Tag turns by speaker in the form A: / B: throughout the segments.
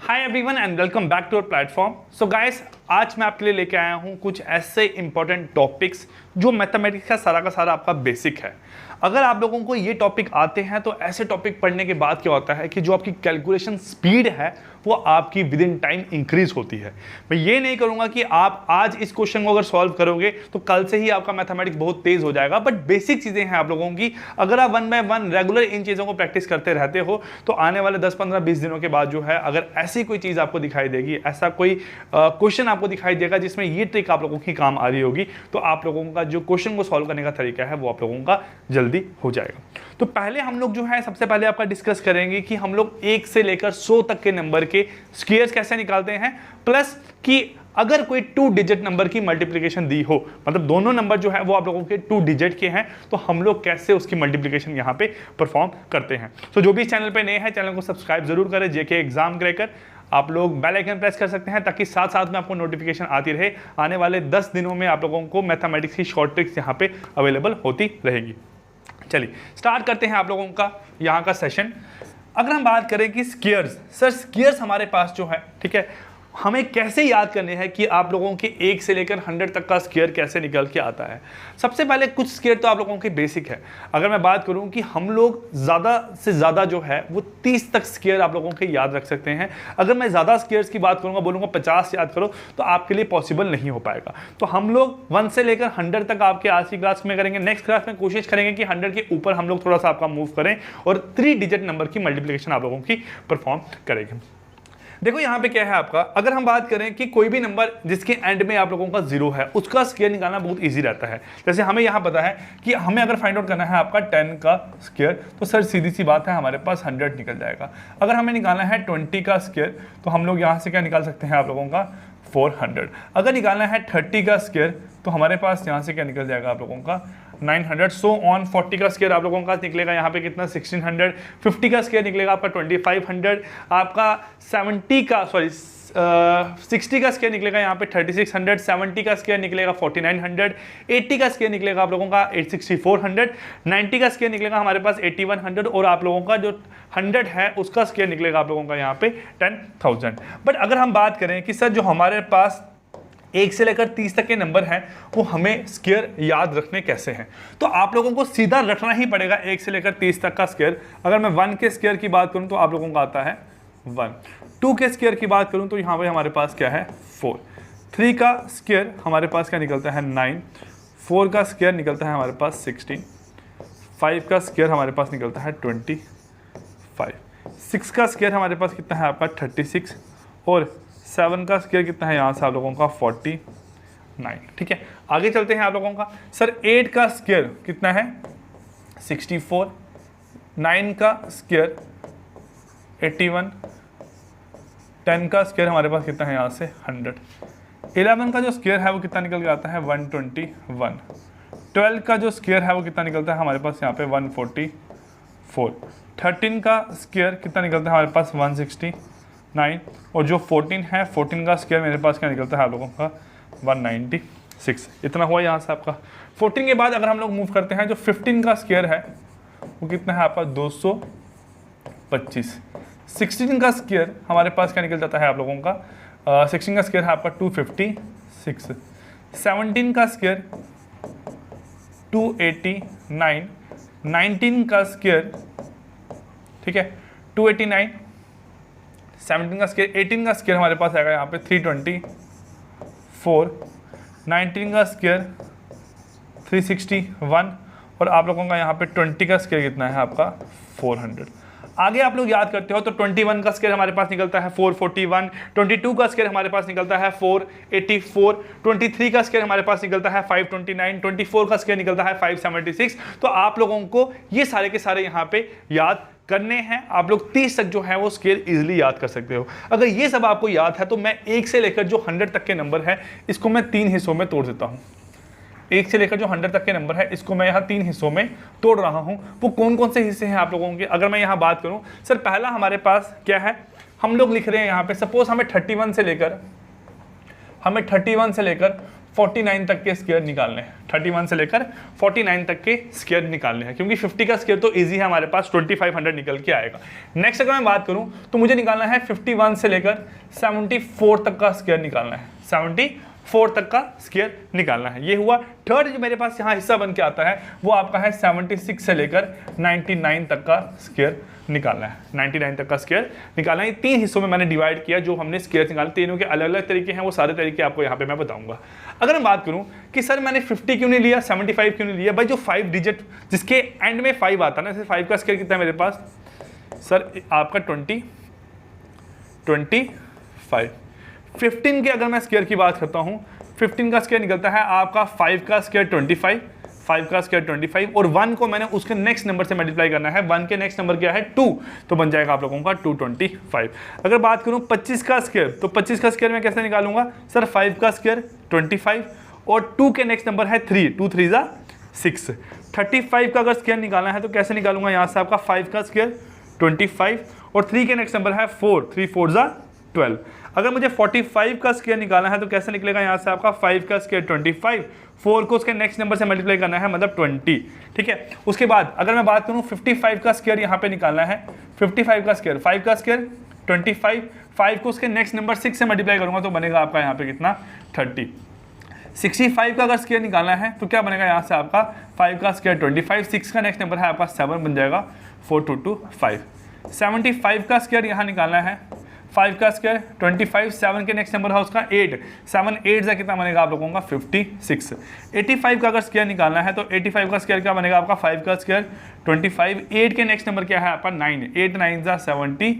A: Hi everyone and welcome back to our platform. So guys, आज मैं आपके लिए लेके आया हूँ कुछ ऐसे इंपॉर्टेंट टॉपिक्स जो मैथमेटिक्स का सारा आपका बेसिक है। अगर आप लोगों को ये टॉपिक आते हैं तो ऐसे टॉपिक पढ़ने के बाद क्या होता है कि जो आपकी कैलकुलेशन स्पीड है वो आपकी विद इन टाइम इंक्रीज होती है। मैं ये नहीं करूंगा कि आप आज इस क्वेश्चन को अगर सॉल्व करोगे तो कल से ही आपका मैथमेटिक्स बहुत तेज हो जाएगा, बट बेसिक चीजें हैं आप लोगों की। अगर आप one by one regular in चीजों को प्रैक्टिस करते रहते हो तो आने वाले 10, 15, 20 दिनों के बाद जो है, अगर ऐसी कोई चीज आपको दिखाई देगी, ऐसा कोई क्वेश्चन आपको दिखाई देगा जिसमें ये ट्रिक आप लोगों की काम आ रही होगी, तो आप लोगों का जो क्वेश्चन को सॉल्व करने का तरीका है वो आप लोगों का जल्दी हो जाएगा। तो पहले हम लोग जो है सबसे पहले आपका डिस्कस करेंगे कि हम लोग 1 से लेकर 100 तक के नंबर के स्क्वायर्स कैसे निकालते हैं, प्लस कि अगर कोई 2 डिजिट नंबर की मल्टीप्लिकेशन दी हो, मतलब दोनों नंबर जो है वो आप लोगों के 2 डिजिट के हैं, तो हम लोग कैसे उसकी मल्टीप्लिकेशन यहाँ पे परफॉर्म करते हैं। तो जो भी इस चैनल पे नए हैं, चैनल को सब्सक्राइब जरूर करें। जेके एग्जाम क्रैकर आप लोग बेल आइकन प्रेस कर सकते हैं ताकि साथ साथ में आपको नोटिफिकेशन आती रहे। आने वाले 10 दिनों में आप लोगों को मैथमेटिक्स की शॉर्ट ट्रिक्स यहाँ पे अवेलेबल होती रहेगी। चलिए स्टार्ट करते हैं आप लोगों का यहाँ का सेशन। अगर हम बात करें कि स्क्वायर्स, सर स्क्वायर्स हमारे पास जो है, ठीक है, हमें कैसे याद करने हैं कि आप लोगों के 1 से लेकर 100 तक का स्क्वायर कैसे निकल के आता है। सबसे पहले कुछ स्क्वायर तो आप लोगों के बेसिक है। अगर मैं बात करूं कि हम लोग ज़्यादा से ज़्यादा जो है वो 30 तक स्क्वायर आप लोगों के याद रख सकते हैं। अगर मैं ज़्यादा स्क्वायर्स की बात करूंगा, बोलूँगा 50 याद करो, तो आपके लिए पॉसिबल नहीं हो पाएगा। तो हम लोग 1 से लेकर 100 तक आपके आज की क्लास में करेंगे। नेक्स्ट क्लास में कोशिश करेंगे कि 100 के ऊपर हम लोग थोड़ा सा आपका मूव करें और 3 डिजिट नंबर की मल्टीप्लिकेशन आप लोगों की परफॉर्म करेंगे। देखो यहाँ पे क्या है आपका, अगर हम बात करें कि कोई भी नंबर जिसके एंड में आप लोगों का 0 है उसका स्क्वायर निकालना बहुत इजी रहता है। जैसे हमें यहाँ पता है कि हमें अगर फाइंड आउट करना है आपका 10 का स्क्वायर, तो सर सीधी सी बात है हमारे पास 100 निकल जाएगा। अगर हमें निकालना है 20 का स्क्वायर, तो हम लोग यहाँ से क्या निकाल सकते हैं आप लोगों का 400। अगर निकालना है 30 का स्क्वायर, तो हमारे पास यहाँ से क्या निकल जाएगा आप लोगों का 900। सो ऑन 40 का स्क्वायर आप लोगों का निकलेगा यहाँ पे कितना 1600। 50 का स्क्वायर निकलेगा आपका 2500। आपका 60 का स्क्वायर निकलेगा यहाँ पे 3600। 70 का स्क्वायर निकलेगा 4900। 80 का स्क्वायर निकलेगा आप लोगों का 6400। 90 का स्क्वायर निकलेगा हमारे पास 8100। और आप लोगों का जो 100 है उसका स्क्वायर निकलेगा आप लोगों का यहाँ पे 10,000। बट अगर हम बात करें कि सर जो हमारे पास 1 से लेकर 30 तक के नंबर हैं वो हमें स्क्वायर याद रखने कैसे हैं, तो आप लोगों को सीधा रखना ही पड़ेगा 1 से लेकर 30 तक का स्क्वायर। अगर मैं 1 के स्क्वायर की बात करूं तो आप लोगों का आता है 1। 2 के स्क्वायर की बात करूं तो यहाँ पे हमारे पास क्या है 4। 3 का स्क्वायर हमारे पास क्या निकलता है 9। 4 का स्क्वायर निकलता है हमारे पास 16। 5 का स्क्वायर हमारे पास निकलता है 25। 6 का स्क्वायर हमारे पास कितना है आपका 36। और 7 का स्क्वायर कितना है यहाँ से आप लोगों का 49। ठीक है, आगे चलते हैं आप लोगों का। सर 8 का स्क्वायर कितना है 64। 9 का स्क्वायर 81। 10 का स्क्वायर हमारे पास कितना है यहाँ से 100। 11 का जो स्क्वायर है वो कितना निकल के आता है 121। 12 का जो स्क्वायर है वो कितना निकलता है हमारे पास यहाँ पे 144। 13 का स्क्वायर कितना निकलता है हमारे पास 169। और जो 14 है, 14 का स्क्वायर मेरे पास क्या निकलता है आप लोगों का 196। इतना हुआ यहाँ से आपका। 14 के बाद अगर हम लोग मूव करते हैं, जो 15 का स्क्वायर है वो कितना है आपका 225। 16 का स्क्वायर हमारे पास क्या निकल जाता है आप लोगों का 16 का स्क्वायर है आपका 256। 17 का स्क्वायर 289। 19 का स्क्वायर, ठीक है, 289। 17 का स्क्वायर, 18 का स्क्वायर हमारे पास आएगा यहाँ पे 324। 19 का स्क्वायर 361। और आप लोगों का यहाँ पे 20 का स्क्वायर कितना है आपका 400। आगे आप लोग याद करते हो तो 21 का स्क्वायर हमारे पास निकलता है 441। 22 का स्क्वायर हमारे पास निकलता है 484। 23 का स्क्वायर हमारे पास निकलता है 529। 24 का स्क्वायर निकलता है 576। तो आप लोगों को ये सारे के सारे यहाँ पे याद करने हैं। आप लोग 30 तक जो है वो स्केल इजीली याद कर सकते हो। अगर ये सब आपको याद है तो मैं 1 से लेकर जो 100 तक के नंबर है इसको मैं 3 हिस्सों में तोड़ देता हूँ। 1 से लेकर जो 100 तक के नंबर है इसको मैं यहाँ 3 हिस्सों में तोड़ रहा हूँ। वो कौन कौन से हिस्से हैं आप लोगों के, अगर मैं यहाँ बात करूँ, सर पहला हमारे पास क्या है, हम लोग लिख रहे हैं यहाँ पे, सपोज हमें 31 से लेकर 49 तक के स्क्वायर निकालने हैं, 31 से लेकर 49 तक के स्क्वायर निकालने हैं, क्योंकि 50 का स्क्वायर तो इजी है, हमारे पास 2500 निकल के आएगा। नेक्स्ट अगर मैं बात करूं तो मुझे निकालना है 51 से लेकर 74 तक का स्क्वायर निकालना है, 74 तक का स्क्वायर निकालना है। ये हुआ। थर्ड जो मेरे पास यहाँ हिस्सा बन के आता है वो आपका है 76 से लेकर 99 तक का स्क्वायर निकालना है, 99 तक का स्क्वायर निकालना है। 3 हिस्सों में मैंने डिवाइड किया जो हमने स्क्वायर निकाले, तीनों के अलग अलग तरीके हैं, वो सारे तरीके आपको यहाँ पे मैं बताऊंगा। अगर मैं बात करूँ कि सर मैंने 50 क्यों नहीं लिया, 75 क्यों नहीं लिया, भाई जो 5 डिजिट जिसके एंड में 5 आता है ना, जैसे 5 का स्क्वायर कितना है मेरे पास सर आपका 25। 15 के अगर मैं स्क्वायर की बात करता हूँ, 15 का स्क्वायर निकलता है आपका 5 का स्क्वायर 25, 5 का स्क्वायर 25, और 1 को मैंने उसके नेक्स्ट नंबर से मल्टीप्लाई करना है। 1 के नेक्स्ट नंबर क्या है 2, तो बन जाएगा आप लोगों का 225। अगर बात करूं 25 का स्क्वायर, तो 25 का स्क्वायर मैं कैसे निकालूंगा सर, 5 का स्क्वायर 25 और 2 के नेक्स्ट नंबर है 3, 2 3 जा 6। 35 का अगर स्क्वायर निकालना है तो कैसे निकालूंगा, यहाँ से आपका 5 का स्क्वायर 25 और 3 के नेक्स्ट नंबर है 4, 3 4 जा 12। अगर मुझे 45 का स्क्वायर निकालना है तो कैसे निकलेगा, यहाँ से आपका 5 का स्क्वायर 25, 4 को उसके नेक्स्ट नंबर से मल्टीप्लाई करना है, मतलब 20, ठीक है। उसके बाद अगर मैं बात करूँ 55 का स्क्वायर यहाँ पे निकालना है, 55 का स्क्वायर 5 का स्क्वायर 25, 5 को उसके नेक्स्ट नंबर 6 से मल्टीप्लाई करूँगा तो बनेगा आपका यहाँ पे कितना 30। 65 का अगर स्क्वायर निकालना है तो क्या बनेगा, यहाँ से आपका 5 का स्क्वायर 25, 6 का नेक्स्ट नंबर है आपका 7, बन जाएगा 4225। 75 का स्क्वायर यहाँ निकालना है, 5 का स्क्वायर 25, 7 के नेक्स्ट नंबर है उसका 8, 7 8 से कितना बनेगा आप लोगों का 56। 85 का अगर स्क्वायर निकालना है तो 85 का स्क्वायर क्या बनेगा आपका 5 का स्क्वायर 25, 8 के नेक्स्ट नंबर क्या है आपका 9, 8 9 जा 72।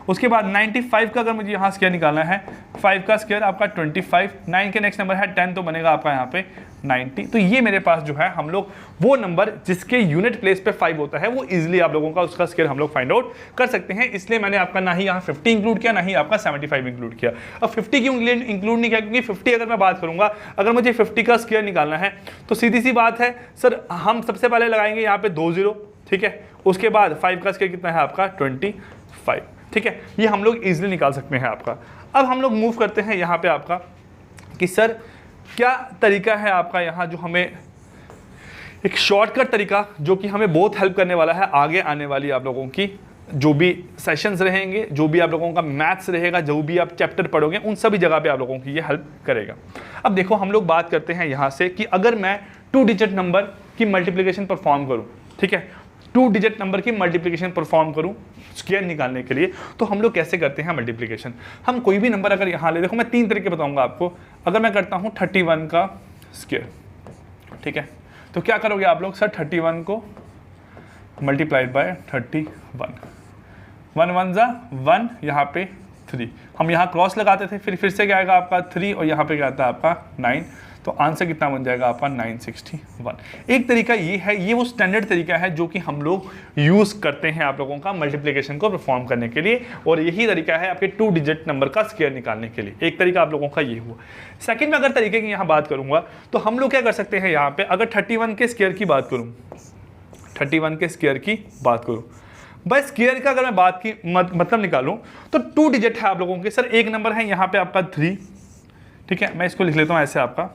A: उसके बाद 95 का अगर मुझे यहाँ स्क्वायर निकालना है, 5 का स्क्वायर आपका 25, 9 के नेक्स्ट नंबर है 10, तो बनेगा आपका यहाँ पे 90। तो ये मेरे पास जो है हम लोग वो नंबर जिसके यूनिट प्लेस पे 5 होता है वो इजीली आप लोगों का उसका स्क्वायर हम लोग फाइंड आउट कर सकते हैं। इसलिए मैंने आपका ना ही यहाँ 50 इंक्लूड किया, ना ही आपका 75 इंक्लूड किया। अब 50 क्यों इंक्लूड नहीं किया, क्योंकि 50 अगर मैं बात करूंगा, अगर मुझे 50 का स्क्वायर निकालना है तो सीधी सी बात है सर, हम सबसे पहले लगाएंगे यहाँ पे 2 0, ठीक है। उसके बाद 5 का स्क्वायर कितना है आपका 25, ठीक है। ये हम लोग इजीली निकाल सकते हैं आपका। अब हम लोग मूव करते हैं यहाँ पे आपका कि सर क्या तरीका है आपका यहाँ जो हमें एक शॉर्टकट तरीका जो कि हमें बहुत हेल्प करने वाला है आगे आने वाली आप लोगों की जो भी सेशंस रहेंगे, जो भी आप लोगों का मैथ्स रहेगा, जो भी आप चैप्टर पढ़ोगे, उन सभी जगह पे आप लोगों की ये हेल्प करेगा। अब देखो हम लोग बात करते हैं यहाँ से कि अगर मैं 2 डिजिट नंबर की मल्टीप्लिकेशन परफॉर्म करूँ, ठीक है, 2 डिजिट नंबर की मल्टीप्लिकेशन परफॉर्म करूँ स्क्वायर निकालने के लिए, तो हम लोग कैसे करते हैं मल्टीप्लिकेशन। हम कोई भी नंबर अगर यहाँ ले, देखो मैं 3 तरीके बताऊंगा आपको। अगर मैं करता हूँ 31 का स्क्वायर, ठीक है, तो क्या करोगे आप लोग, सर 31 को मल्टीप्लाइड बाय 31, 1 1 जा 1, यहाँ पे 3, हम यहाँ क्रॉस लगाते थे, फिर से क्या आएगा आपका 3 और यहाँ पे क्या आता है आपका 9, तो आंसर कितना बन जाएगा आपका 961। एक तरीका ये है, ये वो स्टैंडर्ड तरीका है जो कि हम लोग यूज़ करते हैं आप लोगों का मल्टीप्लिकेशन को परफॉर्म करने के लिए, और यही तरीका है आपके 2 डिजिट नंबर का स्क्वायर निकालने के लिए। एक तरीका आप लोगों का ये हुआ। सेकंड में अगर तरीके की यहाँ बात करूँगा तो हम लोग क्या कर सकते हैं यहाँ पे, अगर 31 के स्क्वायर की बात करूँ, 31 के स्क्वायर की बात करूँ, भाई स्क्वायर का अगर मैं बात की मतलब निकालूं तो 2 डिजिट है आप लोगों के। सर एक नंबर है यहाँ पे आपका 3, ठीक है, मैं इसको लिख लेता हूँ ऐसे आपका,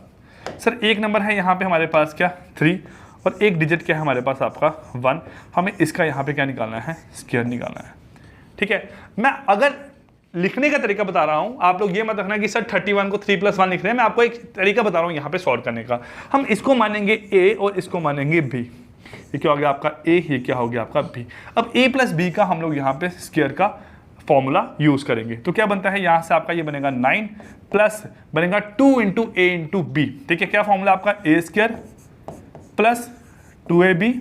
A: सर एक नंबर है यहाँ पे हमारे पास क्या 3, और एक डिजिट क्या है हमारे पास आपका 1, हमें इसका यहाँ पे क्या निकालना है, स्क्वायर निकालना है, ठीक है। मैं अगर लिखने का तरीका बता रहा हूँ, आप लोग ये मत रखना कि सर 31 को 3 + 1 लिख रहे हैं, मैं आपको एक तरीका बता रहा हूँ यहाँ पे सॉल्व करने का। हम इसको मानेंगे A और इसको मानेंगे B, ये क्या हो गया आपका A, ये क्या हो गया आपका B। अब A + B का हम लोग यहाँ पे स्क्वायर का फॉर्मूला यूज करेंगे, तो क्या बनता है यहाँ से आपका ये बनेगा 9 प्लस बनेगा 2 × A × B, ठीक है। क्या फॉर्मूला आपका A² + 2AB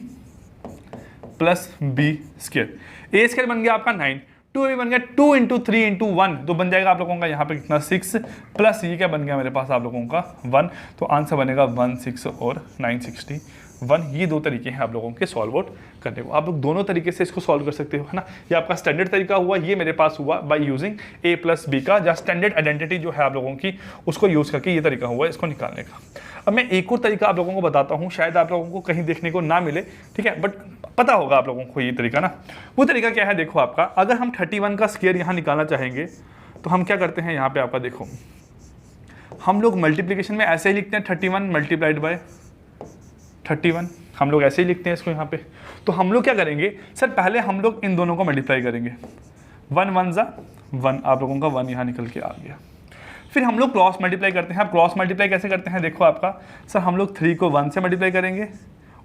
A: + B²। A² बन गया आपका 9, 2AB बन गया 2 × 3 × 1, तो बन जाएगा आप लोगों का यहाँ पे कितना 6, प्लस ये क्या बन गया मेरे पास आप लोगों का 1, तो आंसर बनेगा 16 और 961। ये 2 तरीके हैं आप लोगों के सॉल्व आउट करने को। आप लोग दोनों तरीके से इसको सॉल्व कर सकते हो, है ना। ये आपका स्टैंडर्ड तरीका हुआ, ये मेरे पास हुआ बाय यूजिंग A + B का, जहाँ स्टैंडर्ड आइडेंटिटी जो है आप लोगों की उसको यूज़ करके ये तरीका हुआ इसको निकालने का। अब मैं एक और तरीका आप लोगों को बताता हूँ, शायद आप लोगों को कहीं देखने को ना मिले, ठीक है, बट पता होगा आप लोगों को ये तरीका ना। वो तरीका क्या है, देखो आपका, अगर हम 31 का स्क्वायर यहाँ निकालना चाहेंगे तो हम क्या करते हैं यहाँ पे आपका, देखो हम लोग मल्टीप्लिकेशन में ऐसे ही लिखते हैं 31 मल्टीप्लाइड बाय 31, हम लोग ऐसे ही लिखते हैं इसको यहाँ पे। तो हम लोग क्या करेंगे सर, पहले हम लोग इन दोनों को मल्टीप्लाई करेंगे, 1 1 जा 1, आप लोगों का 1 यहाँ निकल के आ गया। फिर हम लोग क्रॉस मल्टीप्लाई करते हैं। आप क्रॉस मल्टीप्लाई कैसे करते हैं, देखो आपका सर, हम लोग 3 को 1 से मल्टीप्लाई करेंगे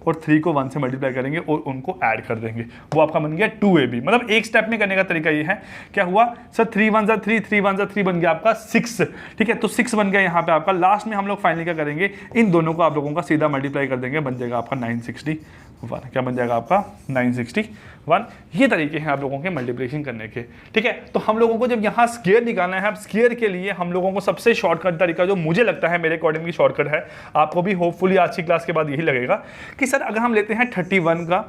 A: और 3 को 1 से मल्टीप्लाई करेंगे और उनको ऐड कर देंगे, वो आपका बन गया 2ab। मतलब एक स्टेप में करने का तरीका ये है, क्या हुआ सर, 3 1 जा 3, 3 1 जा 3 बन गया आपका 6, ठीक है। तो 6 बन गया यहाँ पे आपका। लास्ट में हम लोग फाइनली क्या करेंगे, इन दोनों को आप लोगों का सीधा मल्टीप्लाई कर देंगे, बन जाएगा आपका 961। क्या बन जाएगा आपका 961। ये तरीके हैं आप लोगों के मल्टीप्लिकेशन करने के, ठीक है। तो हम लोगों को जब यहाँ स्क्वायर निकालना है, अब स्क्वायर के लिए हम लोगों को सबसे शॉर्टकट तरीका जो मुझे लगता है मेरे अकॉर्डिंग की शॉर्टकट है, आपको भी होपफुली आज की क्लास के बाद यही लगेगा कि सर अगर हम लेते हैं 31 का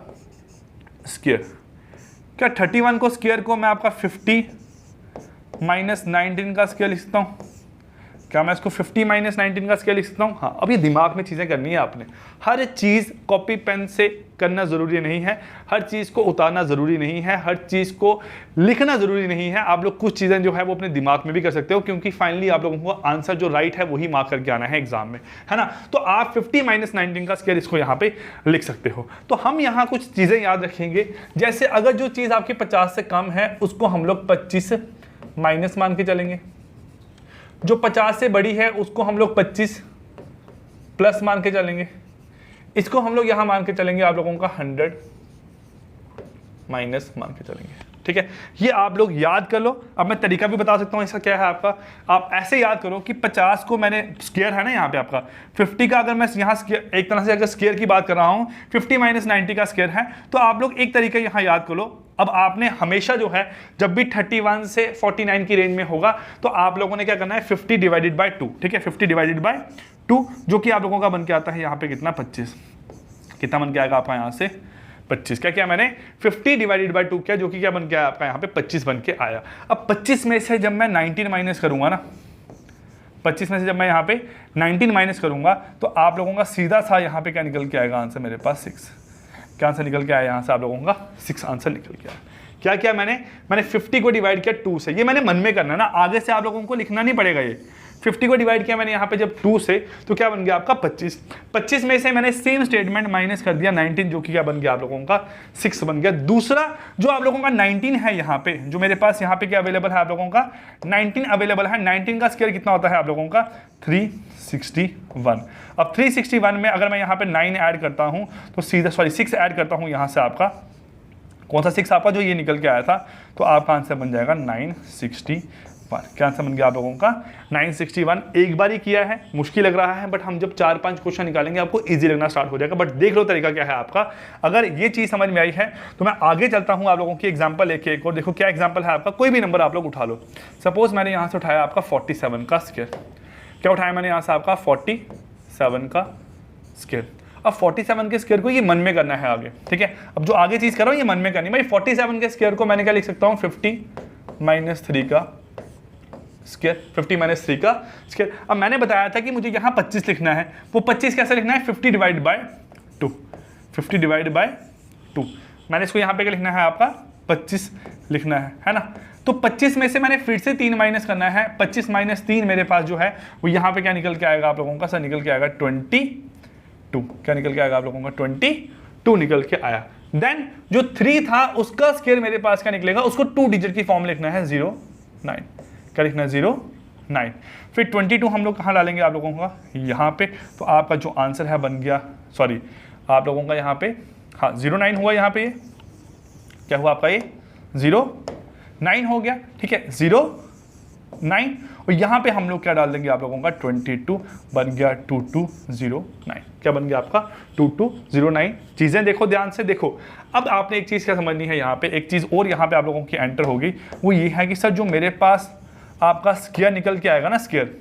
A: स्क्वायर, क्या 31 को स्क्वायर को मैं आपका 50 माइनस 19 का स्क्वायर लिख सकता हूँ? क्या मैं इसको 50 माइनस 19 का स्केल लिख सकता हूँ? हाँ। अब ये दिमाग में चीज़ें करनी है आपने, हर चीज़ कॉपी पेन से करना ज़रूरी नहीं है, हर चीज़ को उतारना ज़रूरी नहीं है, हर चीज़ को लिखना ज़रूरी नहीं है। आप लोग कुछ चीज़ें जो है वो अपने दिमाग में भी कर सकते हो, क्योंकि फाइनली आप लोगों को आंसर जो राइट है वही मार्क करके आना है एग्जाम में, है ना। तो आप 50 माइनस 19 का स्केल इसको यहाँ पे लिख सकते हो। तो हम यहाँ कुछ चीज़ें याद रखेंगे, जैसे अगर जो चीज़ आपके 50 से कम है उसको हम लोग 25 माइनस मान के चलेंगे, जो 50 से बड़ी है उसको हम लोग 25 प्लस मान के चलेंगे, इसको हम लोग यहां मान के चलेंगे आप लोगों का 100 माइनस मान के चलेंगे, ठीक है। ये आप लोग याद कर लो। अब मैं तरीका भी बता सकता हूँ इसका क्या है आपका, आप ऐसे याद करो कि 50 को मैंने स्क्वायर है ना यहाँ पे आपका 50 का, अगर मैं यहाँ एक तरह से अगर स्क्वायर की बात कर रहा हूँ, 50 माइनस 90 का स्क्वायर है, तो आप लोग एक तरीका यहाँ याद कर लो। अब आपने हमेशा जो है जब भी 31 से 49 की रेंज में होगा तो आप लोगों ने क्या करना है, 50 डिवाइडेड बाय 2, ठीक है, 50 डिवाइडेड बाय 2, जो कि आप लोगों का बन के आता है यहाँ पे कितना 25, कितना बन के आएगा आपका यहाँ से 25। क्या किया मैंने 50 डिवाइडेड बाय 2 किया, जो कि क्या बन के आया आपका यहाँ पे 25 बन के आया। अब 25 में से जब मैं 19 माइनस करूंगा ना, 25 में से जब मैं यहाँ पे 19 माइनस करूंगा तो आप लोगों का सीधा सा यहाँ पे क्या निकल के आएगा आंसर मेरे पास 6। क्या आंसर निकल के आया यहाँ से आप लोगों का 6 आंसर निकल के आया। क्या किया मैंने 50 को डिवाइड किया 2 से, ये मैंने मन में करना है ना, आगे से आप लोगों को लिखना नहीं पड़ेगा। ये 50 को डिवाइड किया मैंने यहाँ पे जब 2 से, तो क्या बन गया आपका 25। 25 में से मैंने सेम स्टेटमेंट माइनस कर दिया 19, जो कि क्या बन गया आप लोगों का 6 बन गया। दूसरा जो आप लोगों का 19 है यहाँ पे, जो मेरे पास यहाँ पे क्या अवेलेबल है आप लोगों का 19 अवेलेबल है। 19 का स्क्वायर कितना होता है आप लोगों का 361। अब 361 में अगर मैं यहाँ पे 9 ऐड करता हूँ तो सीधा 6 ऐड करता हूँ यहाँ से, आपका कौन सा 6 आपका जो ये निकल के आया था, तो आपका आंसर बन जाएगा 961। क्या आंसर बन गया आप लोगों का 961। एक बार ही किया है, मुश्किल लग रहा है, बट हम जब 4-5 क्वेश्चन निकालेंगे आपको इजी लगना स्टार्ट हो जाएगा। बट देख लो तरीका क्या है आपका। अगर ये चीज़ समझ में आई है तो मैं आगे चलता हूँ आप लोगों की एग्जांपल लेके एक और। देखो क्या एग्जांपल है आपका, कोई भी नंबर आप लोग उठा लो। सपोज मैंने यहाँ से उठाया आपका 47 का स्क्वायर। क्या उठाया मैंने यहाँ से आपका 47 का स्क्वायर। अब 47 के स्क्वायर को ये मन में करना है आगे, ठीक है। अब जो आगे चीज़ कर रहा हूँ ये मन में करनी है भाई। 47 के स्क्वायर को मैंने क्या लिख सकता हूँ 50 माइनस 3 का स्क्वायर, 50 माइनस 3 का स्क्वायर। अब मैंने बताया था कि मुझे यहाँ 25 लिखना है, वो 25 कैसे लिखना है 50 डिवाइड बाय 2, 50 डिवाइड बाय 2। मैंने इसको यहाँ पे क्या लिखना है आपका 25 लिखना है ना। तो 25 में से मैंने फिर से 3 माइनस करना है। 25 माइनस 3 मेरे पास जो है वो यहाँ पे क्या निकल के आएगा आप लोगों का, सर निकल के आएगा 22। क्या निकल के आएगा आप लोगों का 22 निकल के आया। देन जो 3 था उसका स्क्वायर मेरे पास क्या निकलेगा, उसको 2 डिजिट की फॉर्म लिखना है 09। क्या लिखना है 09। फिर 22 हम लोग कहाँ डालेंगे आप लोगों का यहाँ पे, तो आपका जो आंसर है बन गया, सॉरी आप लोगों का यहाँ पे हाँ 09 हुआ। यहाँ पे ये क्या हुआ आपका, ये 09 हो गया, ठीक है 09। और यहाँ पे हम लोग क्या डाल देंगे आप लोगों का 22 बन गया 2209। क्या बन गया आपका 2209। चीज़ें देखो ध्यान से देखो। अब आपने एक चीज़ क्या समझनी है यहाँ पे, एक चीज़ और यहाँ पे आप लोगों की एंटर होगी, वो ये है कि सर जो मेरे पास आपका स्क्वायर निकल के आएगा ना स्क्वायर,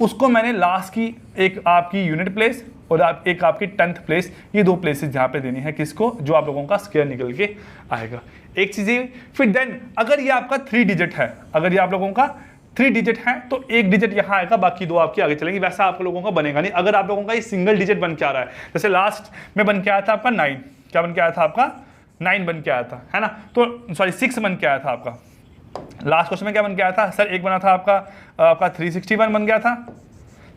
A: उसको मैंने लास्ट की एक आपकी यूनिट प्लेस और एक आपकी 10th प्लेस, ये 2 प्लेसेस जहाँ पे देनी है किसको, जो आप लोगों का स्क्वायर निकल के आएगा। एक चीज़ ये। फिर देन अगर ये आपका 3 डिजिट है, अगर ये आप लोगों का 3 डिजिट है तो 1 डिजिट यहाँ आएगा, बाकी 2 आपके आगे चलेंगी। वैसा आप लोगों का बनेगा नहीं अगर आप लोगों का ये सिंगल डिजिट बन के आ रहा है। जैसे लास्ट में बन के आया था आपका 9, क्या बन के आया था आपका 9 बन के आया था, है ना। तो सॉरी 6 बन के आया था आपका। लास्ट क्वेश्चन में क्या बन के आया था सर, एक बना था आपका 361 बन गया था,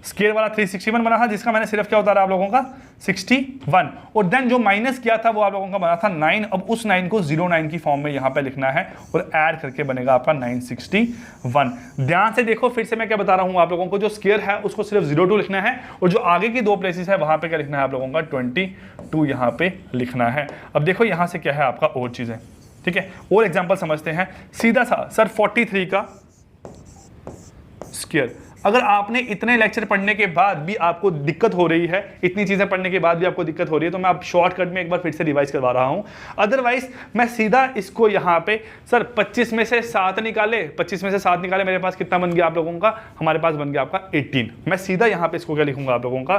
A: स्क्वायर वाला 361 बना था, जिसका मैंने सिर्फ क्या उतारा आप लोगों का 61, और देन जो माइनस किया था वो आप लोगों का बना था 9। अब उस 9 को 09 की फॉर्म में यहाँ पे लिखना है और ऐड करके बनेगा आपका 961। ध्यान से देखो, फिर से मैं क्या बता रहा हूँ आप लोगों को, जो स्क्वायर है उसको सिर्फ 02 लिखना है, और जो आगे की 2 प्लेसेस है वहां पे क्या लिखना है आप लोगों का 22 यहाँ पे लिखना है। अब देखो यहाँ से क्या है आपका और चीजें, ठीक है, और एग्जाम्पल समझते हैं सीधा सा। सर 43 का स्क्वायर, अगर आपने इतने लेक्चर पढ़ने के बाद भी आपको दिक्कत हो रही है, इतनी चीजें पढ़ने के बाद भी आपको दिक्कत हो रही है, तो मैं अब शॉर्टकट में एक बार फिर से रिवाइज करवा रहा हूं। अदरवाइज मैं सीधा इसको यहां पे, सर 25 में से 7 निकाले, 25 में से 7 निकाले, मेरे पास कितना बन गया आप लोगों का, हमारे पास बन गया आपका 18। मैं सीधा यहां पे इसको क्या लिखूंगा आप लोगों का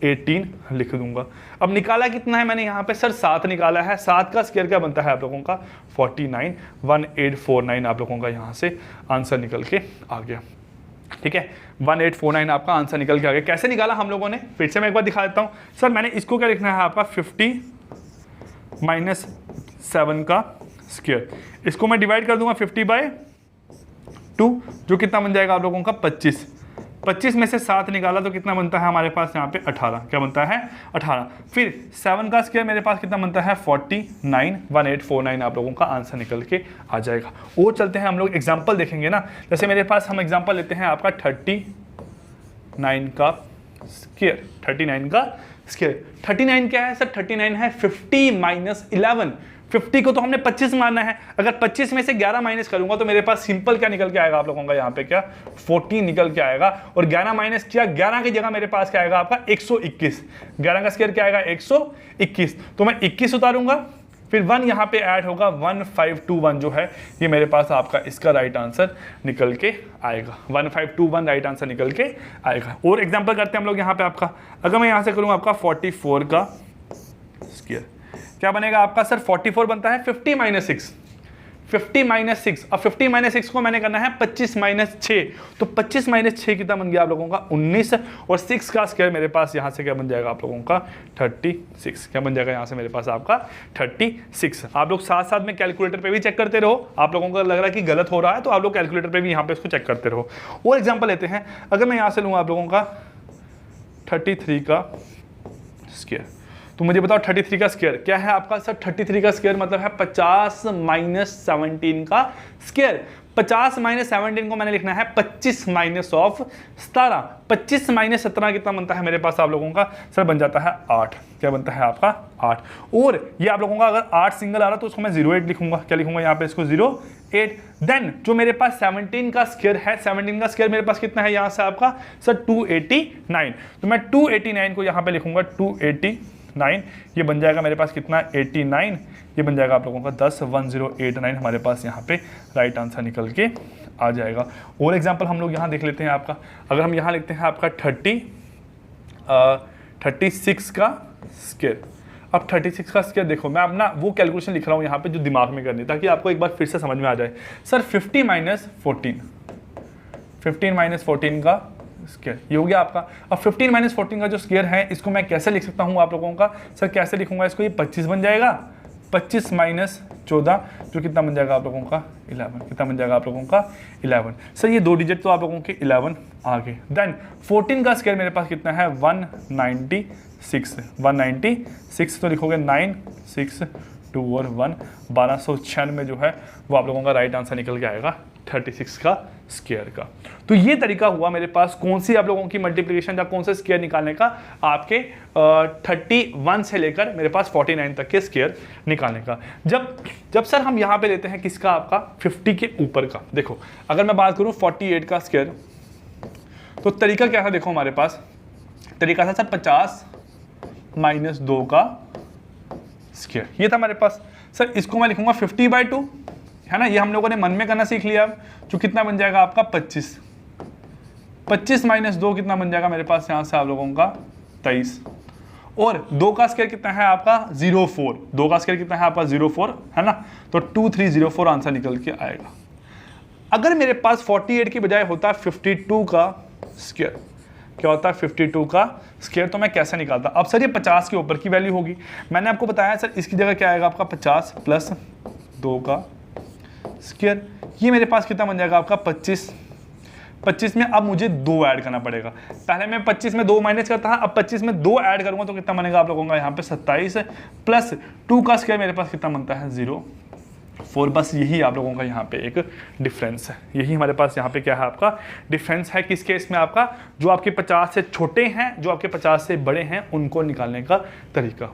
A: 18 लिख दूंगा। अब निकाला कितना है मैंने यहाँ पे, सर 7 निकाला है। 7 का स्क्वायर क्या बनता है आप लोगों का 49, 1849 आप लोगों का यहाँ से आंसर निकल के आ गया, ठीक है। 1849 आपका आंसर निकल के आ गया। कैसे निकाला हम लोगों ने, फिर से मैं एक बार दिखा देता हूँ। सर मैंने इसको क्या लिखना है आपका 50 माइनस 7 का स्क्वायर, इसको मैं डिवाइड कर दूंगा 50/2, जो कितना बन जाएगा आप लोगों का 25। 25 में से 7 निकाला तो कितना बनता है हमारे पास यहाँ पे 18, क्या बनता है 18। फिर 7 का स्क्वायर मेरे पास कितना बनता है 49, 1849 आप लोगों का आंसर निकल के आ जाएगा। और चलते हैं हम लोग एग्जांपल देखेंगे ना, जैसे मेरे पास हम एग्जांपल लेते हैं आपका 39 का स्क्वायर। 39 का स्क्वायर, 39 क्या है सर, 39 है 50 माइनस 11। 50 को तो हमने 25 मानना है, अगर 25 में से 11 माइनस करूंगा तो मेरे पास सिंपल क्या निकल के आएगा आप लोगों का यहाँ पे क्या 14 निकल के आएगा। और 11 माइनस किया, 11 की जगह मेरे पास क्या आएगा आपका 121। 11 का स्क्वायर क्या आएगा 121, तो मैं 21 उतारूंगा, फिर 1 यहाँ पे ऐड होगा, 1521 जो है ये मेरे पास आपका इसका राइट आंसर निकल के आएगा। 1521 राइट आंसर निकल के आएगा। और एग्जाम्पल करते हैं हम लोग यहाँ पे आपका, अगर मैं यहाँ से करूँ आपका 44 का स्क्वायर, क्या बनेगा आपका सर 44 बनता है 50 माइनस 6, 50 माइनस 6। अब 50 माइनस 6 को मैंने करना है 25 माइनस 6, तो 25 माइनस 6 कितना बन गया आप लोगों का 19, और 6 का स्क्वायर मेरे पास यहाँ से क्या बन जाएगा आप लोगों का 36। क्या बन जाएगा यहाँ से मेरे पास आपका 36। आप लोग साथ साथ में कैलकुलेटर पे भी चेक करते रहो, आप लोगों को लग रहा है कि गलत हो रहा है तो आप लोग कैलकुलेटर पे भी यहाँ पे इसको चेक करते रहो। और एग्जाम्पल लेते हैं, अगर मैं यहाँ से लूँ आप लोगों का 33 का स्क्वायर, तो मुझे बताओ 33 का स्क्वायर क्या है आपका सर। 33 का स्क्वायर मतलब है 50 माइनस 17 का स्क्वायर। 50 माइनस 17 को मैंने लिखना है 25 माइनस ऑफ 17। 25 माइनस 17 कितना बनता है मेरे पास आप लोगों का सर, बन जाता है 8। क्या बनता है आपका 8। और ये आप लोगों का अगर 8 सिंगल आ रहा तो उसको मैं 08 लिखूंगा। क्या लिखूंगा यहाँ पे इसको 08। देन जो मेरे पास 17 का स्क्वायर है, 17 का स्क्वायर मेरे पास कितना है यहाँ से आपका सर 289, तो मैं 289 को यहाँ पे लिखूंगा 289। ये बन जाएगा मेरे पास कितना 89, ये बन जाएगा आप लोगों का 10 हमारे पास यहाँ पे राइट आंसर निकल के आ जाएगा। और एग्जांपल हम लोग यहाँ देख लेते हैं आपका, अगर हम यहाँ लिखते हैं आपका 36 का स्क्वायर। अब 36 का स्क्वायर देखो, मैं अपना वो कैलकुलेशन लिख रहा हूँ यहाँ पे जो दिमाग में करनी, ताकि आपको एक बार फिर से समझ में आ जाए। सर 15 माइनस 14 का स्क्वायर, ये हो गया आपका। अब 15 माइनस 14 का जो स्क्वायर है इसको मैं कैसे लिख सकता हूँ आप लोगों का सर, कैसे लिखूंगा इसको, ये 25 बन जाएगा। 25 माइनस 14 जो कितना बन जाएगा आप लोगों का 11। कितना बन जाएगा आप लोगों का 11। सर ये 2 डिजिट तो आप लोगों के 11 आ गए। देन 14 का स्क्वायर मेरे पास कितना है 196, तो लिखोगे 9 6 2 और 1 1296 जो है वो आप लोगों का राइट आंसर निकल के आएगा 36 का स्क्वायर का। तो ये तरीका हुआ मेरे पास कौन सी आप लोगों की मल्टीप्लिकेशन या कौन सा स्क्वायर निकालने का, आपके 31 से लेकर मेरे पास 49 तक के स्क्वायर निकालने का। जब सर हम यहाँ पे लेते हैं किसका, आपका 50 के ऊपर का। देखो अगर मैं बात करूँ 48 का स्क्वायर, तो तरीका क्या था, देखो हमारे पास तरीका था सर 50 माइनस 2 का स्क्वायर, ये था हमारे पास। सर इसको मैं लिखूंगा 50/2, है ना, ये हम लोगों ने मन में करना सीख लिया। जो कितना बन जाएगा आपका 25 माइनस 2 कितना बन जाएगा मेरे पास यहाँ से आप लोगों का 23। और 2 का स्क्वायर कितना है आपका 04, 2 का स्क्वायर कितना है आपका 04, है ना, तो 2304 आंसर निकल के आएगा। अगर मेरे पास 48 की बजाय होता 52 का स्क्वायर, क्या होता है 52 का स्क्वायर, तो मैं कैसे निकालता। अब सर ये 50 के ऊपर की वैल्यू होगी, मैंने आपको बताया सर इसकी जगह क्या आएगा आपका 50 प्लस 2 का स्क्वायर, ये मेरे पास कितना बन जाएगा आपका 25 25 में अब मुझे 2 ऐड करना पड़ेगा। पहले मैं 25 में 2 माइनस करता था, अब 25 में 2 ऐड करूंगा तो कितना बनेगा आप लोगों का यहाँ पे 27 प्लस 2 का स्क्वायर मेरे पास कितना बनता है 0,4। बस यही आप लोगों का यहाँ पे एक डिफरेंस है, यही हमारे पास यहाँ पे क्या है आपका डिफरेंस है। किस केस में आपका जो आपके 50 से छोटे हैं, जो आपके 50 से बड़े हैं, उनको निकालने का तरीका,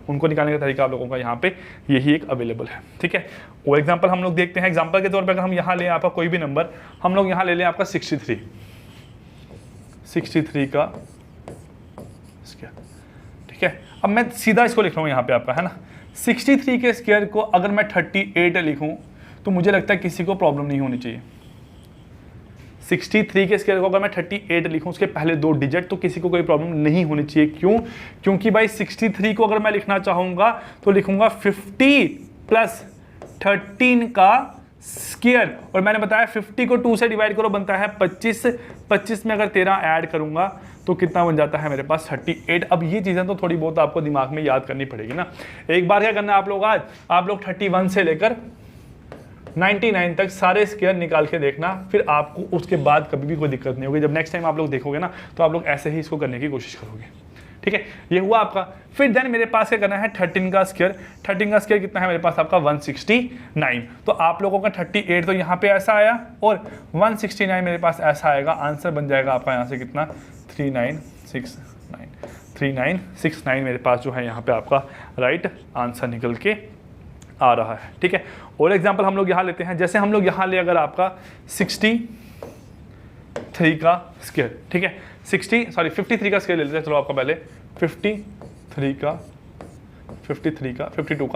A: आप लोगों का यहाँ पे यही एक अवेलेबल है। ठीक है, और एग्जांपल हम लोग देखते हैं। एग्जांपल के तौर पर अगर हम यहाँ लें आपका कोई भी नंबर, हम लोग यहाँ ले लें आपका 63 का स्क्वायर। ठीक है, अब मैं सीधा इसको लिख रहा हूँ यहाँ पे आपका, है ना, 63 के स्क्वायर को अगर मैं 38 लिखूं तो मुझे लगता है किसी को प्रॉब्लम नहीं होनी चाहिए। 63 के स्क्वायर को अगर मैं 38 लिखूं, उसके पहले 2 डिजिट, तो किसी को कोई प्रॉब्लम नहीं होनी चाहिए। क्यों? क्योंकि भाई 63 को अगर मैं लिखना चाहूंगा तो लिखूंगा 50 प्लस 13 का स्क्वायर, और मैंने बताया 50 को 2 से डिवाइड करो बनता है 25। 25 में अगर 13 ऐड करूंगा तो कितना बन जाता है मेरे पास 38। अब ये चीज़ें तो थोड़ी बहुत आपको दिमाग में याद करनी पड़ेगी ना। एक बार क्या करना है आप लोग, आज आप लोग 31 से लेकर 99 तक सारे स्क्वायर निकाल के देखना, फिर आपको उसके बाद कभी भी कोई दिक्कत नहीं होगी। जब नेक्स्ट टाइम आप लोग देखोगे ना तो आप लोग ऐसे ही इसको करने की कोशिश करोगे। ठीक है, ये हुआ आपका। फिर देन मेरे पास क्या करना है 13 का स्क्वायर। 13 का स्क्वायर कितना है मेरे पास आपका 169। तो आप लोगों का 38 तो यहाँ पे ऐसा आया और 169 मेरे पास ऐसा आएगा। आंसर बन जाएगा आपका यहाँ से कितना 3969 मेरे पास जो है यहाँ पे आपका राइट आंसर निकल के आ रहा है। ठीक है, और एग्जांपल हम लोग यहाँ लेते हैं, जैसे हम लोग यहाँ ले अगर आपका 53 का स्क्वायर। ठीक है, 53 का स्क्वायर ले लेते हैं। चलो आपका पहले 52 का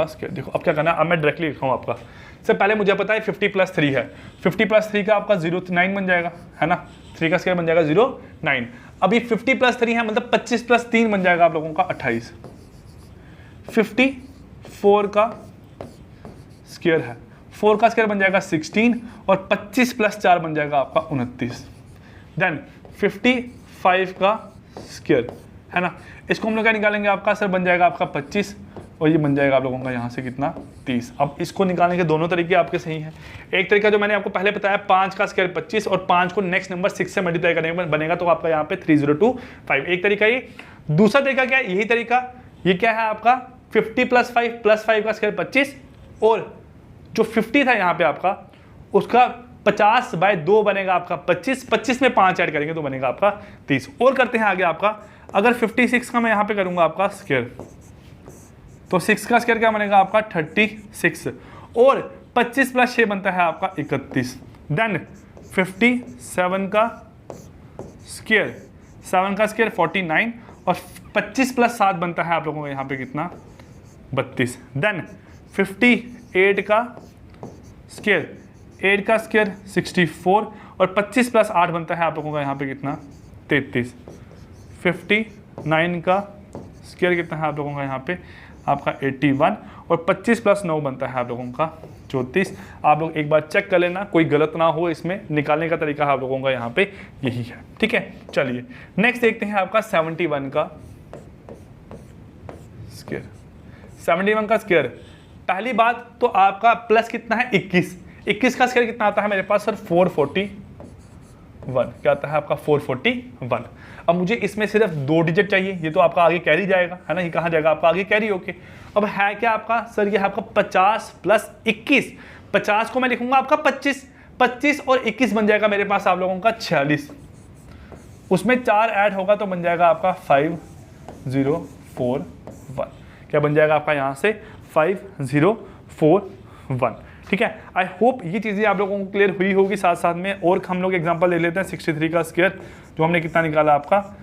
A: स्क्वायर। देखो अब क्या करना है, अब मैं डायरेक्टली लिखा हूँ आपका। सबसे पहले मुझे पता है 50 प्लस 3 है, 50 प्लस 3 का आपका 09 बन जाएगा, है ना, 3 का स्क्वायर बन जाएगा 09। अब ये 50 प्लस 3 है, मतलब 25 प्लस 3 बन जाएगा आप लोगों का 28। 54 का स्क्वायर है, 4 का स्क्वायर बन जाएगा 16 और 25 प्लस 4 बन जाएगा आपका 29। देन 55 का स्क्वायर, है ना, इसको हम लोग क्या निकालेंगे आपका सर बन जाएगा आपका 25 और ये बन जाएगा आप लोगों का यहाँ से कितना 30। अब इसको निकालने के दोनों तरीके आपके सही हैं। एक तरीका जो मैंने आपको पहले बताया 5 का स्क्वायर 25 और 5 को नेक्स्ट नंबर 6 से मल्टीप्लाई करने पर बनेगा तो आपका यहाँ पे 3025। एक तरीका ये। दूसरा तरीका क्या है, यही तरीका, ये क्या है आपका 50 प्लस 5 का स्क्वायर 25 और जो 50 था यहाँ पे आपका उसका 50/2 बनेगा आपका 25। 25 में 5 ऐड करेंगे तो बनेगा आपका 30। और करते हैं आगे आपका, अगर 56 का मैं यहाँ पे करूँगा आपका स्क्वायर तो 6 का स्क्वायर क्या बनेगा आपका 36 और 25 प्लस 6 बनता है आपका 31। देन 57 का स्क्वायर, 7 का स्क्वायर 49 और 25 प्लस 7 बनता है आप लोगों को यहाँ पे कितना 32। देन 58 का स्क्वायर, 8 का स्क्वायर 64 और 25 प्लस 8 बनता है आप लोगों का यहाँ पे कितना 33। 59 का स्क्वायर कितना है आप लोगों का यहाँ पे आपका 81 और 25 प्लस 9 बनता है आप लोगों का 34। आप लोग एक बार चेक कर लेना, कोई गलत ना हो इसमें, निकालने का तरीका आप लोगों का यहाँ पे यही है। ठीक है, चलिए नेक्स्ट देखते हैं आपका 71 का स्क्वायर। 71 का स्क्वायर, पहली बात तो आपका प्लस कितना है 21। 21 का स्क्वायर कितना आता है मेरे पास सर 441। क्या आता है आपका 441। अब मुझे इसमें सिर्फ 2 डिजिट चाहिए, ये तो आपका आगे कैरी जाएगा, है ना, ये कहाँ जाएगा आपका आगे कैरी होके। अब है क्या आपका सर, ये है आपका 50 प्लस 21। 50 को मैं लिखूंगा आपका 25 और 21 बन जाएगा मेरे पास आप लोगों का 46। उसमें 4 ऐड होगा तो बन जाएगा आपका 5041। क्या बन जाएगा आपका यहाँ से 5041। ठीक है, आई होप ये चीज़ें आप लोगों को क्लियर हुई होगी। साथ साथ में और हम लोग एग्जांपल ले लेते हैं 63 का स्क्वायर, जो हमने कितना निकाला आपका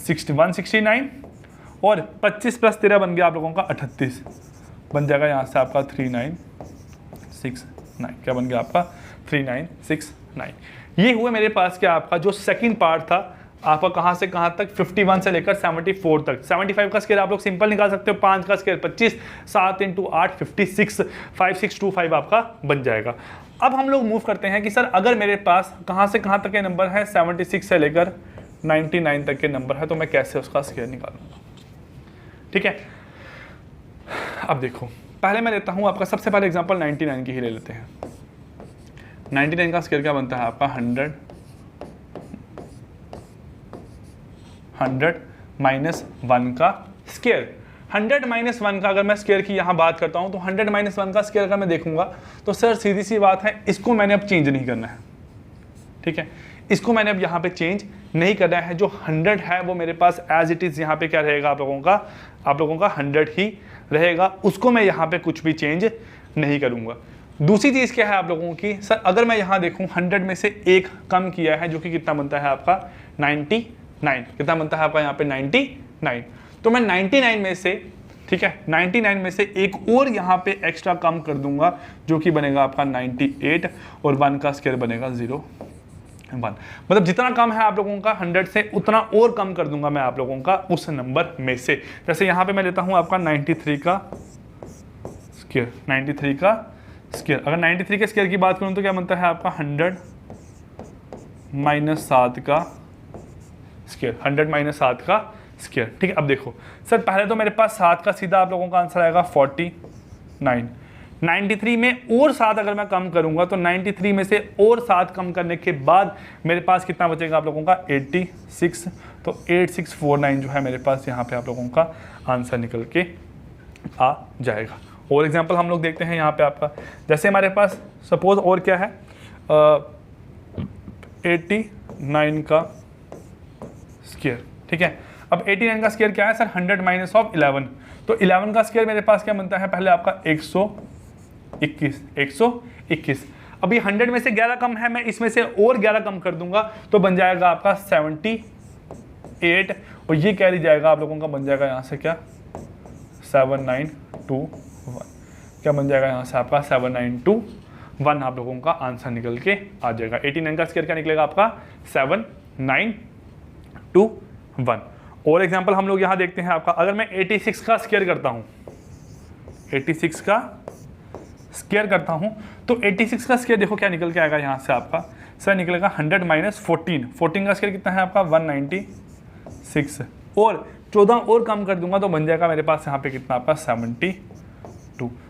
A: 169 और 25 प्लस 13 बन गया आप लोगों का 38। बन जाएगा यहाँ से आपका 3969। क्या बन गया आपका 3969। ये हुए मेरे पास क्या आपका जो सेकंड पार्ट था आपका कहाँ से कहाँ तक 51 से लेकर 74 तक। 75 का स्क्वायर आप लोग सिंपल निकाल सकते हो, 5 का स्क्वायर 25, 7 × 8 56, 5625 आपका बन जाएगा। अब हम लोग मूव करते हैं कि सर अगर मेरे पास कहाँ से कहाँ तक के नंबर है 76 से लेकर 99 तक के नंबर है तो मैं कैसे उसका स्क्वायर निकालूंगा। ठीक है, अब देखो पहले मैं लेता हूँ आपका सबसे पहले एग्जाम्पल 99 की ही ले लेते हैं। 99 का स्क्वायर क्या बनता है आपका 100 100 माइनस 1 का स्क्वायर। 100 माइनस 1 का अगर मैं स्क्वायर की यहाँ बात करता हूँ तो 100 माइनस 1 का स्क्वायर अगर मैं देखूंगा तो सर सीधी सी बात है, इसको मैंने अब चेंज नहीं करना है, ठीक है, इसको मैंने अब यहाँ पे चेंज नहीं करना है। जो 100 है वो मेरे पास एज इट इज यहाँ पे क्या रहेगा आप लोगों का 100 ही रहेगा, उसको मैं यहाँ पे कुछ भी चेंज नहीं करूँगा। दूसरी चीज़ क्या है आप लोगों की, सर अगर मैं यहाँ देखूँ 100 में से एक कम किया है जो कि कितना बनता है आपका 99, कितना बनता है आपका यहाँ पे 99, तो मैं 99 में से, ठीक है, 99 में से एक और यहाँ पे एक्स्ट्रा कम कर दूंगा जो कि बनेगा आपका 98 और 1 का स्क्वायर बनेगा 0 1। मतलब जितना कम है आप लोगों का 100 से उतना और कम कर दूंगा मैं आप लोगों का उस नंबर में से। जैसे यहाँ पे मैं लेता हूँ आपका 93 का स्क्वायर, 93 का स्क्वायर। अगर 93 के स्क्वायर की बात करूँ तो क्या बनता है आपका 100 माइनस 7 का स्क्वायर, 100 माइनस 7 का स्क्वायर, ठीक है। अब देखो सर पहले तो मेरे पास 7 का सीधा आप लोगों का आंसर आएगा 49। 93 में और 7 अगर मैं कम करूंगा तो 93 में से और 7 कम करने के बाद मेरे पास कितना बचेगा आप लोगों का 86। तो 8649 जो है मेरे पास यहाँ पे आप लोगों का आंसर निकल के आ जाएगा। और एग्जांपल हम लोग देखते हैं यहाँ पे आपका, जैसे हमारे पास सपोज और क्या है 89 का स्क्वायर, ठीक है। अब 89 का स्क्वायर क्या है सर 100 माइनस ऑफ 11, तो 11 का स्क्वायर मेरे पास क्या बनता है पहले आपका 121। अभी 100 में से 11 कम है, मैं इसमें से और 11 कम कर दूंगा तो बन जाएगा आपका 78 और ये कैरी जाएगा आप लोगों का बन जाएगा यहाँ से क्या 7921, क्या बन जाएगा यहाँ से आपका 7921 आप लोगों का आंसर निकल के आ जाएगा। 89 का स्क्वायर क्या निकलेगा आपका 7921। और एग्जांपल हम लोग यहाँ देखते हैं आपका, अगर मैं 86 का स्क्वायर करता हूँ, 86 का स्क्वायर करता हूँ तो 86 का स्क्वायर देखो क्या निकल के आएगा यहाँ से आपका सर निकलेगा 100 माइनस 14 का स्क्वायर कितना है आपका 196 और 14 और कम कर दूंगा तो बन जाएगा मेरे पास यहाँ पे कितना आपका 72,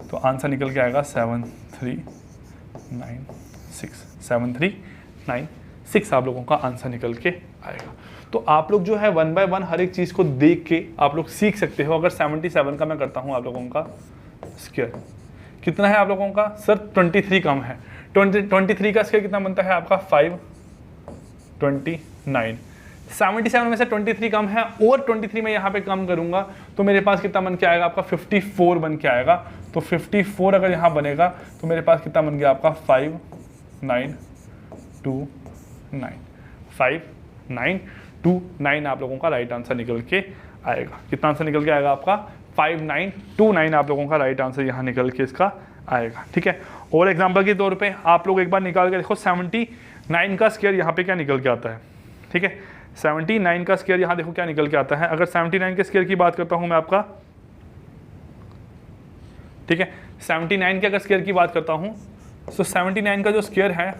A: तो आंसर निकल के आएगा 7396 आप लोगों का आंसर निकल के आएगा। तो आप लोग जो है 1 बाय 1 हर एक चीज़ को देख के आप लोग सीख सकते हो। अगर 77 का मैं करता हूँ आप लोगों का स्क्वायर कितना है आप लोगों का सर 23 कम है, 23 का स्क्वायर कितना बनता है आपका 529। 77 में से 23 कम है और 23 में यहाँ पे कम करूँगा तो मेरे पास कितना बन के आएगा आपका 54 बन के आएगा। तो 54 अगर यहाँ बनेगा तो मेरे पास कितना बन गया आपका 5929 आप लोगों का राइट आंसर निकल के आएगा। कितना आंसर निकल के आएगा आपका 5929 आप लोगों का राइट आंसर यहाँ निकल के इसका आएगा, ठीक है। और एग्जांपल के तौर पे आप लोग एक बार निकाल के देखो 79 का स्क्वायर यहाँ पे क्या निकल के आता है, ठीक है। 79 का स्क्वायर यहाँ देखो क्या निकल के आता है। अगर 79 के स्क्वायर की बात करता हूँ मैं आपका, ठीक है, 79 के अगर स्क्वायर की बात करता हूँ तो 79 का जो स्क्वायर है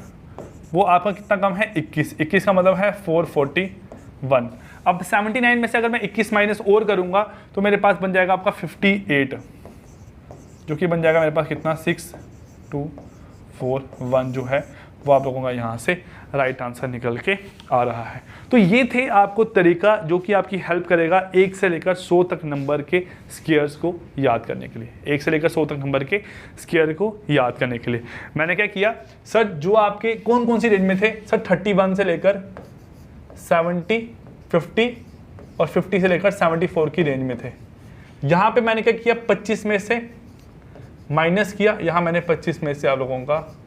A: वो आपका कितना कम है 21 का मतलब है 441। अब 79 में से अगर मैं 21 माइनस और करूंगा तो मेरे पास बन जाएगा आपका 58 जो कि बन जाएगा मेरे पास कितना 6241 जो है वो आप लोगों का यहाँ से राइट आंसर निकल के आ रहा है। तो ये थे आपको तरीका जो कि आपकी हेल्प करेगा 1 से लेकर 100 तक नंबर के स्क्वायर्स को याद करने के लिए। 1 से लेकर 100 तक नंबर के स्क्वायर को याद करने के लिए मैंने क्या किया सर, जो आपके कौन कौन सी रेंज में थे सर 31 से लेकर 70, 50 और 50 से लेकर 74 की रेंज में थे। यहाँ पे मैंने क्या किया 25 में से माइनस किया, यहाँ मैंने 25 में से आप लोगों का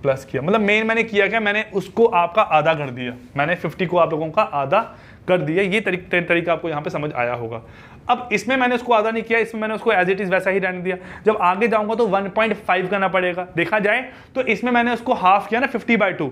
A: प्लस किया। मतलब मेन मैंने किया क्या, मैंने उसको आपका आधा कर दिया, मैंने 50 को आप लोगों का आधा कर दिया। ये तरीका आपको यहाँ पे समझ आया होगा। अब इसमें मैंने उसको आधा नहीं किया, इसमें मैंने उसको एज इट इज वैसा ही रहने दिया। जब आगे जाऊंगा तो 1.5 करना पड़ेगा। देखा जाए तो इसमें मैंने उसको हाफ किया ना 50/2,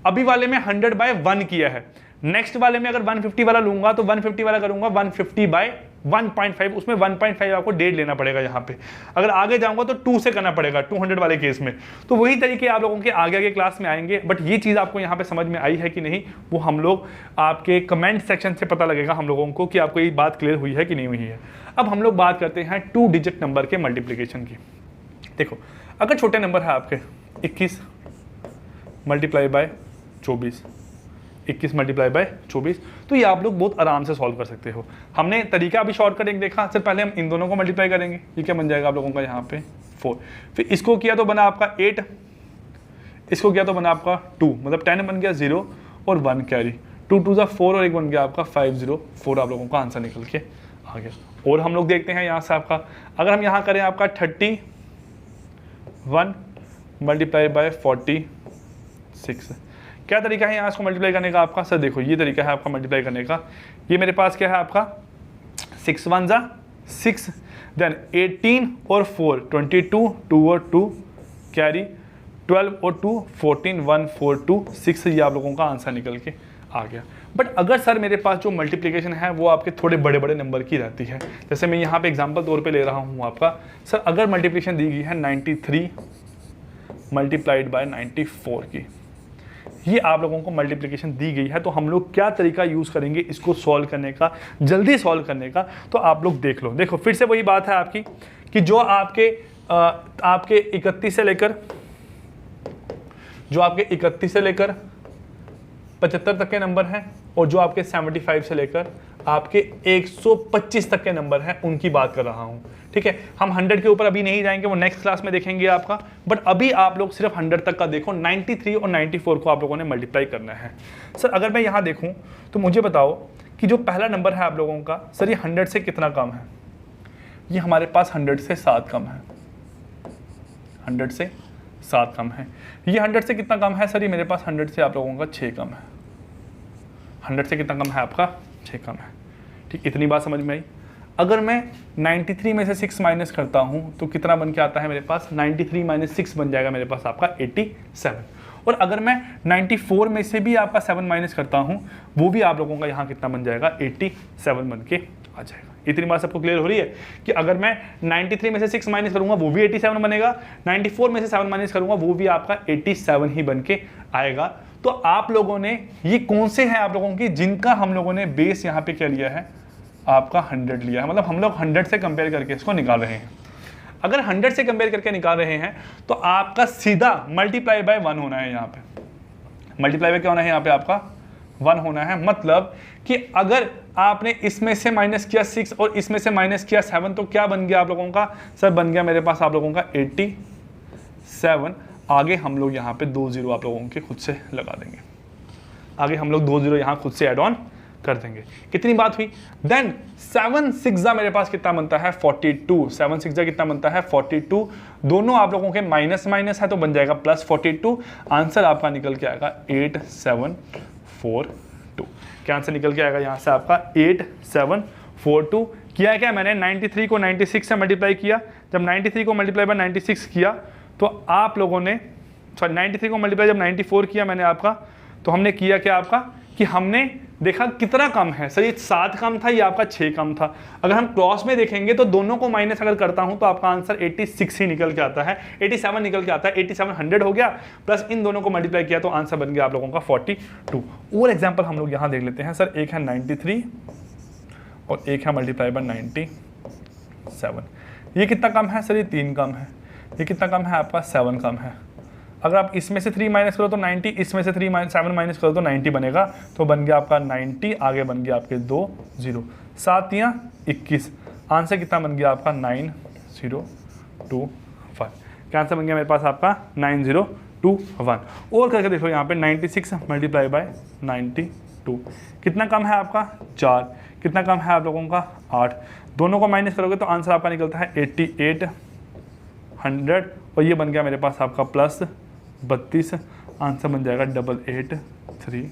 A: अभी वाले में 100/1 किया है। नेक्स्ट वाले में अगर 150 वाला लूंगा तो 150 वाला करूंगा 150/1.5, उसमें 1.5 आपको 1.5 लेना पड़ेगा यहाँ पे। अगर आगे जाऊंगा तो 2 से करना पड़ेगा 200 वाले केस में। तो वही तरीके आप लोगों के आगे क्लास में आएंगे। बट ये चीज़ आपको यहाँ पे समझ में आई है कि नहीं, वो हम लोग आपके कमेंट सेक्शन से पता लगेगा हम लोगों को कि आपको ये बात क्लियर हुई है कि नहीं हुई है। अब हम लोग बात करते हैं 2 डिजिट नंबर के मल्टीप्लीकेशन की। देखो अगर छोटे नंबर है आपके 21 × 24 21 मल्टीप्लाई बाय 24। तो ये आप लोग बहुत आराम से सॉल्व कर सकते हो। हमने तरीका अभी शॉर्टकट एक देखा, सर पहले हम इन दोनों को मल्टीप्लाई करेंगे, ये क्या बन जाएगा आप लोगों का यहाँ पे 4, फिर इसको किया तो बना आपका 8, इसको किया तो बना आपका 2, मतलब 10 बन गया 0 और 1 कैरी, 2 2 ज़ा 4 और एक बन गया आपका 504, आप लोगों का आंसर निकल के आ गया। और हम लोग देखते हैं यहाँ से आपका, अगर हम यहाँ करें आपका 31 मल्टीप्लाई बाय 46, क्या तरीका है यहाँ इसको मल्टीप्लाई करने का आपका? सर देखो ये तरीका है आपका मल्टीप्लाई करने का, ये मेरे पास क्या है आपका 6 1 ज़ा 6, देन 18 और 4 22, 2 और 2 कैरी, 12 और 2 14, 1 4 2 6, ये आप लोगों का आंसर निकल के आ गया। बट अगर सर मेरे पास जो मल्टीप्लिकेशन है वो आपके थोड़े बड़े बड़े नंबर की रहती है, जैसे मैं यहाँ पे एग्जांपल तौर पे ले रहा हूँ आपका, सर अगर मल्टीप्लिकेशन दी गई है 93 मल्टीप्लाइड बाय 94 की, ये आप लोगों को मल्टीप्लिकेशन दी गई है, तो हम लोग क्या तरीका यूज़ करेंगे इसको सॉल्व करने का, जल्दी सॉल्व करने का, तो आप लोग देख लो। देखो फिर से वही बात है आपकी कि जो आपके 31 से लेकर 75 तक के नंबर हैं, और जो आपके 75 से लेकर आपके 125 तक के नंबर हैं, उनकी बात कर रहा हूँ। ठीक है, हम 100 के ऊपर अभी नहीं जाएंगे, वो नेक्स्ट क्लास में देखेंगे आपका, बट अभी आप लोग सिर्फ 100 तक का देखो। 93 और 94 को आप लोगों ने मल्टीप्लाई करना है। सर अगर मैं यहाँ देखूँ तो मुझे बताओ कि जो पहला नंबर है आप लोगों का, सर ये 100 से कितना कम है? ये हमारे पास 100 से 7 कम है, 100 से 7 कम है। ये 100 से कितना कम है? सर ये मेरे पास 100 से आप लोगों का 6 कम है। 100 से कितना कम है आपका? 6 कम है। ठीक, इतनी बात समझ में आई। अगर मैं 93 में से 6 माइनस करता हूँ तो कितना बन के आता है मेरे पास? 93 माइनस 6 बन जाएगा मेरे पास आपका 87। और अगर मैं 94 में से भी आपका 7 माइनस करता हूँ, वो भी आप लोगों का यहाँ कितना बन जाएगा? 87 बन के आ जाएगा। इतनी बात सबको क्लियर हो रही है कि अगर मैं 93 में से 6 माइनस करूंगा वो भी 87 बनेगा, 94 में से 7 माइनस करूंगा वो भी आपका 87 ही बन के आएगा। तो आप लोगों ने ये कौन से हैं आप लोगों की जिनका हम लोगों ने बेस यहाँ पे क्या लिया है? आपका 100 लिया है, मतलब हम लोग 100 से कंपेयर करके इसको निकाल रहे हैं। अगर 100 से कंपेयर करके निकाल रहे हैं तो आपका सीधा मल्टीप्लाई बाय 1 होना है। यहाँ पे मल्टीप्लाई बाय क्या होना है? यहाँ पे आपका 1 होना है। मतलब कि अगर आपने इसमें से माइनस किया 6 और इसमें से माइनस किया 7 तो क्या बन गया आप लोगों का? सर बन गया मेरे पास आप लोगों का 87। आगे हम लोग यहाँ पे 2 0 आप लोगों के खुद से लगा देंगे, आगे हम लोग 2 0 यहाँ खुद से ऐड ऑन कर देंगे। कितनी बात हुई? देन 7 6 मेरे पास कितना बनता है? 42। 7 6 कितना बनता है? 42। दोनों आप लोगों के माइनस माइनस है तो बन जाएगा प्लस 42। आंसर आपका निकल के आएगा 8742। क्या आंसर निकल के आएगा यहाँ से आपका? 8742। किया क्या मैंने? 93 को 96 से मल्टीप्लाई किया। जब 93 को मल्टीप्लाई बाय 96 किया तो आप लोगों ने, सॉरी 93 को मल्टीप्लाई जब 94 किया मैंने आपका, तो हमने किया क्या आपका कि हमने देखा कितना कम है। सर ये 7 कम था, ये आपका 6 कम था। अगर हम क्रॉस में देखेंगे तो दोनों को माइनस अगर करता हूं तो आपका आंसर 86 ही निकल के आता है, 87 निकल के आता है। 87 100 हो गया, प्लस इन दोनों को मल्टीप्लाई किया तो आंसर बन गया आप लोगों का 42। और एग्जाम्पल हम लोग यहाँ देख लेते हैं। सर एक है 93 और एक है मल्टीप्लाई बाय 97। ये कितना कम है? सर ये 3 कम है। ये कितना कम है? आपका 7 कम है। अगर आप इसमें से 3 माइनस करो तो 90, इसमें से 7 माइनस करो तो 90 बनेगा, तो बन गया आपका 90। आगे बन गया आपके 2 0, 7 या 21। आंसर कितना बन गया आपका? 9021। क्या आंसर बन गया मेरे पास आपका? 9021। और करके देखो यहाँ पे 96 मल्टीप्लाई बाय 92 कितना कम है आपका? 4। कितना कम है आप लोगों का? 8। दोनों को माइनस करोगे तो आंसर आपका निकलता है 8800। और ये बन गया मेरे पास आपका प्लस 32। आंसर बन जाएगा 8832।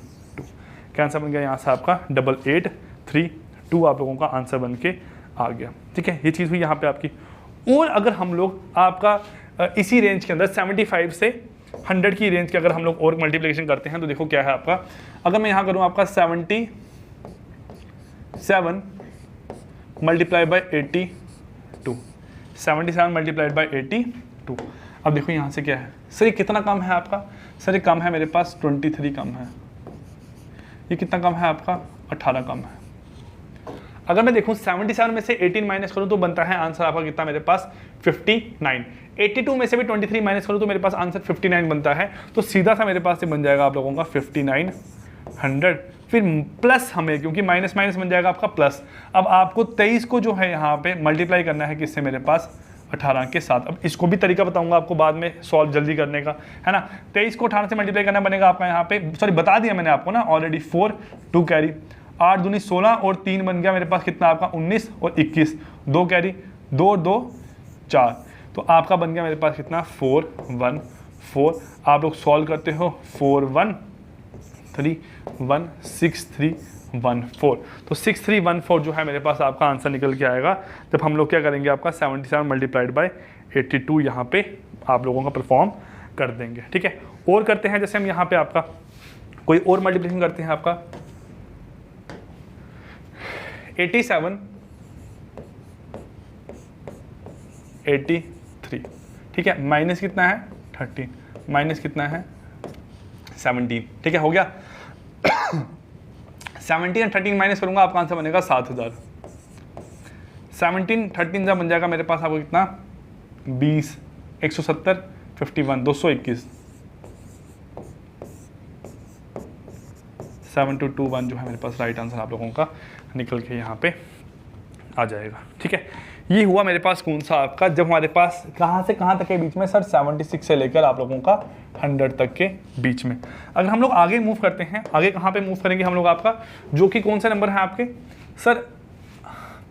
A: क्या आंसर बन गया यहाँ से आपका? 8832 आप लोगों का आंसर बन के आ गया। ठीक है, ये चीज़ हुई यहाँ पे आपकी। और अगर हम लोग आपका इसी रेंज के अंदर 75 से 100 की रेंज के अगर हम लोग और मल्टीप्लिकेशन करते हैं तो देखो क्या है आपका। अगर मैं यहाँ करूँ आपका 77 मल्टीप्लाई बाय 82, 77 मल्टीप्लाइड बाय 82। अब देखो यहाँ से क्या है? सर ये कितना कम है आपका? सर ये कम है मेरे पास 23 कम है। ये कितना कम है आपका? 18 कम है। अगर मैं देखूँ 77 में से 18 माइनस करूँ तो बनता है आंसर आपका कितना मेरे पास? 59। 82 में से भी 23 माइनस करूँ तो मेरे पास आंसर 59 बनता है। तो सीधा सा मेरे पास ये बन जाएगा आप लोगों का 59 100, फिर प्लस हमें, क्योंकि माइनस माइनस बन जाएगा आपका प्लस। अब आपको 23 को जो है यहाँ पे मल्टीप्लाई करना है किससे, मेरे पास 18 के साथ। अब इसको भी तरीका बताऊंगा आपको बाद में सॉल्व जल्दी करने का, है ना। 23 को 18 से मल्टीप्लाई करना बनेगा आपका यहाँ पे, सॉरी बता दिया मैंने आपको ना ऑलरेडी, 4 2 कैरी, 8 दूनी 16 और 3 बन गया मेरे पास कितना आपका 19 और 21, 2 कैरी, 2 2 4, तो आपका बन गया मेरे पास कितना 4 1 4। आप लोग सॉल्व करते हो 4 1 3 1 6 3 1 4, तो 6 3 1 4 जो है मेरे पास आपका आंसर निकल के आएगा जब हम लोग क्या करेंगे आपका 77 मल्टीप्लाइड बाय 82 यहाँ पे आप लोगों का परफॉर्म कर देंगे, ठीक है। और करते हैं, जैसे हम यहाँ पे आपका कोई और मल्टीप्लिकेशन करते हैं आपका 87 83, ठीक है, माइनस कितना है 13, माइनस कितना है 17, ठीक है, हो गया। 17 और 13 माइनस करूंगा आपका आंसर बनेगा 7000। 17 13 जब बन जाएगा मेरे पास आपको कितना 20 170 51 221, 7221 जो है मेरे पास राइट आंसर आप लोगों का निकल के यहाँ पे आ जाएगा, ठीक है। ये हुआ मेरे पास कौन सा आपका, जब हमारे पास कहाँ से कहाँ तक के बीच में सर 76 से लेकर आप लोगों का 100 तक के बीच में। अगर हम लोग आगे मूव करते हैं, आगे कहाँ पे मूव करेंगे हम लोग आपका, जो कि कौन सा नंबर है आपके सर,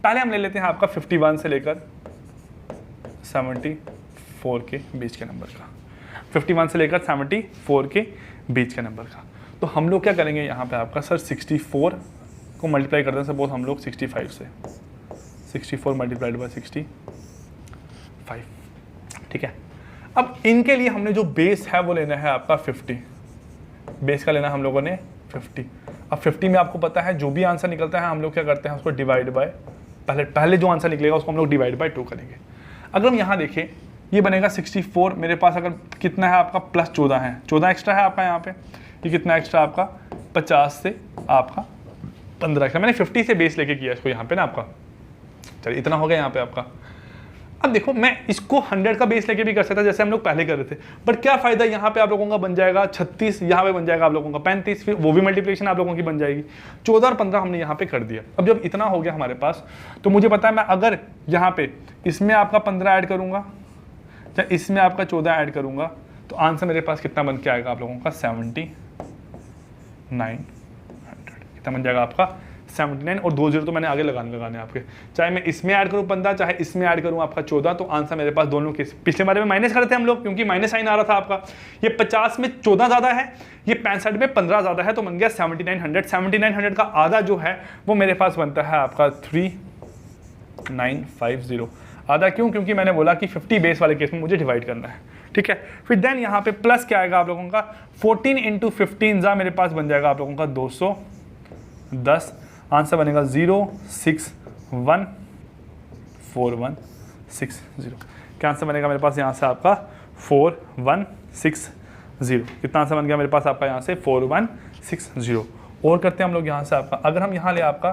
A: पहले हम ले लेते हैं आपका 51 से लेकर 74 के बीच के नंबर का, 51 से लेकर 74 के बीच के नंबर का। तो हम लोग क्या करेंगे यहाँ पे आपका सर 64 को मल्टीप्लाई करते हैं सपोज हम लोग 65 से, 64 मल्टीप्लाइड बाय 65, ठीक है। अब इनके लिए हमने जो बेस है वो लेना है आपका 50, बेस का लेना हम लोगों ने 50। अब 50 में आपको पता है जो भी आंसर निकलता है हम लोग क्या करते हैं उसको डिवाइड बाय, पहले जो आंसर निकलेगा उसको हम लोग डिवाइड बाय 2 करेंगे। अगर हम यहाँ देखें ये बनेगा 64, मेरे पास अगर कितना है आपका प्लस 14 है, 14 एक्स्ट्रा है आपका यहाँ पे, ये कितना एक्स्ट्रा आपका 50 से आपका 15 एक्स्ट्रा, मैंने 50 से बेस लेके किया इसको यहाँ पे ना आपका, चलिए इतना हो गया यहाँ पे आपका। अब देखो मैं इसको 100 का बेस लेके भी कर सकता जैसे हम लोग पहले कर रहे थे, बट क्या फायदा, यहाँ पे आप लोगों का बन जाएगा 36, यहाँ पे बन जाएगा आप लोगों का 35, फिर वो भी मल्टीप्लिकेशन आप लोगों की बन जाएगी 14 और 15 हमने यहाँ पे कर दिया। अब जब इतना हो गया हमारे पास तो मुझे पता है मैं अगर यहाँ पे इसमें आपका 15 ऐड करूँगा या इसमें आपका 14 ऐड करूँगा तो आंसर मेरे पास कितना बन के आएगा आप लोगों का 7900, कितना बन जाएगा आपका 79, और 2 0 तो मैंने आगे लगाने आपके, चाहे मैं इसमें ऐड करूं 15 चाहे इसमें ऐड करूं आपका 14, तो आंसर मेरे पास दोनों के, पिछले बारे में माइनस करते हैं हम लोग क्योंकि माइनस साइन आ रहा था आपका, ये 50 में 14 ज़्यादा है, ये 65 में 15 ज़्यादा है, तो बन गया 7900। 7900 का आधा जो है वो मेरे पास बनता है आपका 3950। आधा क्यों, क्योंकि मैंने बोला कि 50 बेस वाले केस में मुझे डिवाइड करना है, ठीक है। फिर देन यहाँ पे प्लस क्या आएगा आप लोगों का 14 × 15 मेरे पास बन जाएगा आप लोगों का 210, आंसर बनेगा 0614160। क्या आंसर बनेगा मेरे पास यहाँ से आपका 4160, कितना आंसर बन गया मेरे पास आपका यहाँ से 4160। और करते हैं हम लोग यहाँ से आपका, अगर हम यहाँ ले आपका